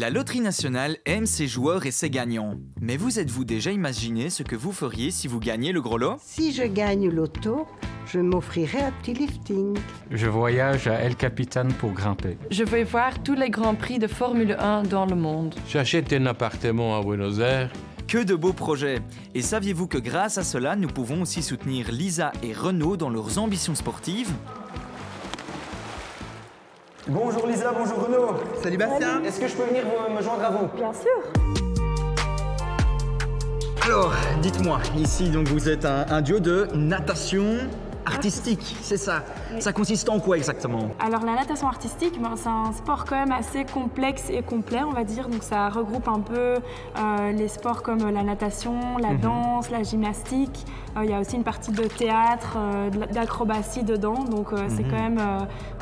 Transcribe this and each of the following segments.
La Loterie Nationale aime ses joueurs et ses gagnants. Mais vous êtes-vous déjà imaginé ce que vous feriez si vous gagnez le gros lot? Si je gagne l'auto, je m'offrirai un petit lifting. Je voyage à El Capitan pour grimper. Je vais voir tous les grands prix de Formule 1 dans le monde. J'achète un appartement à Buenos Aires. Que de beaux projets! Et saviez-vous que grâce à cela, nous pouvons aussi soutenir Lisa et Renaud dans leurs ambitions sportives? Bonjour Lisa, bonjour Renaud. Salut Bastien. Est-ce que je peux venir me joindre à vous? Bien sûr. Alors, dites-moi, ici donc vous êtes un duo de natation artistique, c'est ça? Ça consiste en quoi exactement? Alors la natation artistique, c'est un sport quand même assez complexe et complet, on va dire. Donc ça regroupe un peu les sports comme la natation, la danse, la gymnastique. Il y a aussi une partie de théâtre, d'acrobatie dedans. Donc c'est quand même,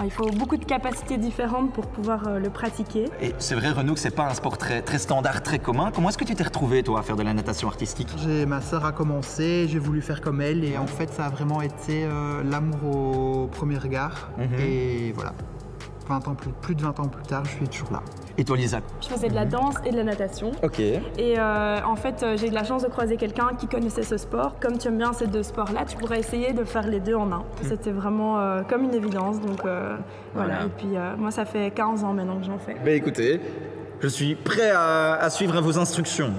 il faut beaucoup de capacités différentes pour pouvoir le pratiquer. Et c'est vrai Renaud que c'est pas un sport très standard, très commun. Comment est-ce que tu t'es retrouvé toi à faire de la natation artistique? Ma sœur a commencé, j'ai voulu faire comme elle et en fait ça a vraiment été l'amour au premier regard. Et voilà, plus de 20 ans plus tard, je suis toujours là. Et toi Lisa? Je faisais de la danse et de la natation. Ok. Et en fait, j'ai eu de la chance de croiser quelqu'un qui connaissait ce sport. Comme tu aimes bien ces deux sports-là, tu pourrais essayer de faire les deux en un. C'était vraiment comme une évidence. Donc voilà. Et puis moi, ça fait 15 ans maintenant que j'en fais. Ben écoutez, je suis prêt à suivre vos instructions.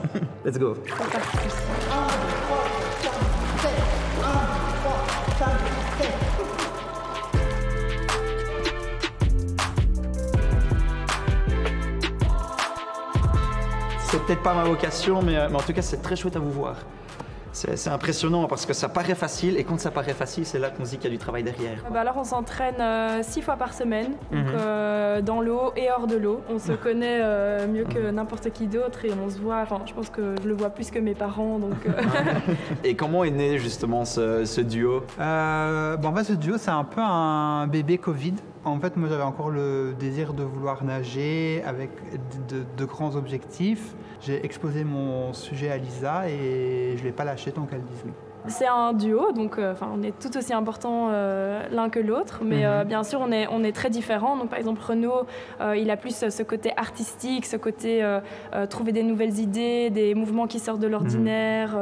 Let's go. C'est peut-être pas ma vocation, mais en tout cas, c'est très chouette à vous voir. C'est impressionnant parce que ça paraît facile et quand ça paraît facile, c'est là qu'on se dit qu'il y a du travail derrière. Alors on s'entraîne 6 fois par semaine, donc, dans l'eau et hors de l'eau. On se connaît mieux que n'importe qui d'autre et on se voit, enfin je pense que je le vois plus que mes parents. Donc, Et comment est né justement ce duo? En fait ce duo c'est un peu un bébé Covid. En fait moi j'avais encore le désir de vouloir nager avec de grands objectifs. J'ai exposé mon sujet à Lisa et je ne l'ai pas lâché tant qu'elle dise oui. C'est un duo, donc on est tout aussi importants l'un que l'autre, mais bien sûr on est très différents. Donc par exemple Renaud, il a plus ce côté artistique, ce côté trouver des nouvelles idées, des mouvements qui sortent de l'ordinaire,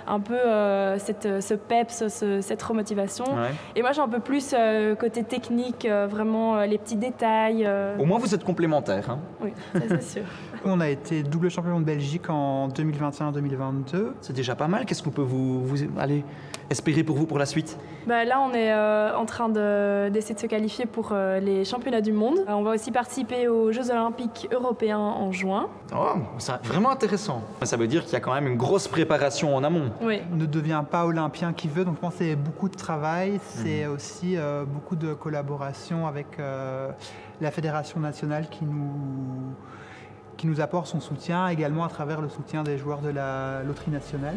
un peu ce peps, cette remotivation. Ouais. Et moi j'ai un peu plus côté technique, vraiment les petits détails. Au moins vous êtes complémentaires. Hein. Oui, ça c'est sûr. On a été double champion de Belgique en 2021-2022. C'est déjà pas mal. Qu'est-ce qu'on peut vous espérer pour vous pour la suite? Là, on est en train d'essayer de se qualifier pour les championnats du monde. On va aussi participer aux Jeux olympiques européens en juin. Oh, c'est vraiment intéressant. Ça veut dire qu'il y a quand même une grosse préparation en amont. Oui. On ne devient pas olympien qui veut, donc je pense que c'est beaucoup de travail. C'est aussi beaucoup de collaboration avec la Fédération nationale qui nous apporte son soutien, également à travers le soutien des joueurs de la Loterie Nationale.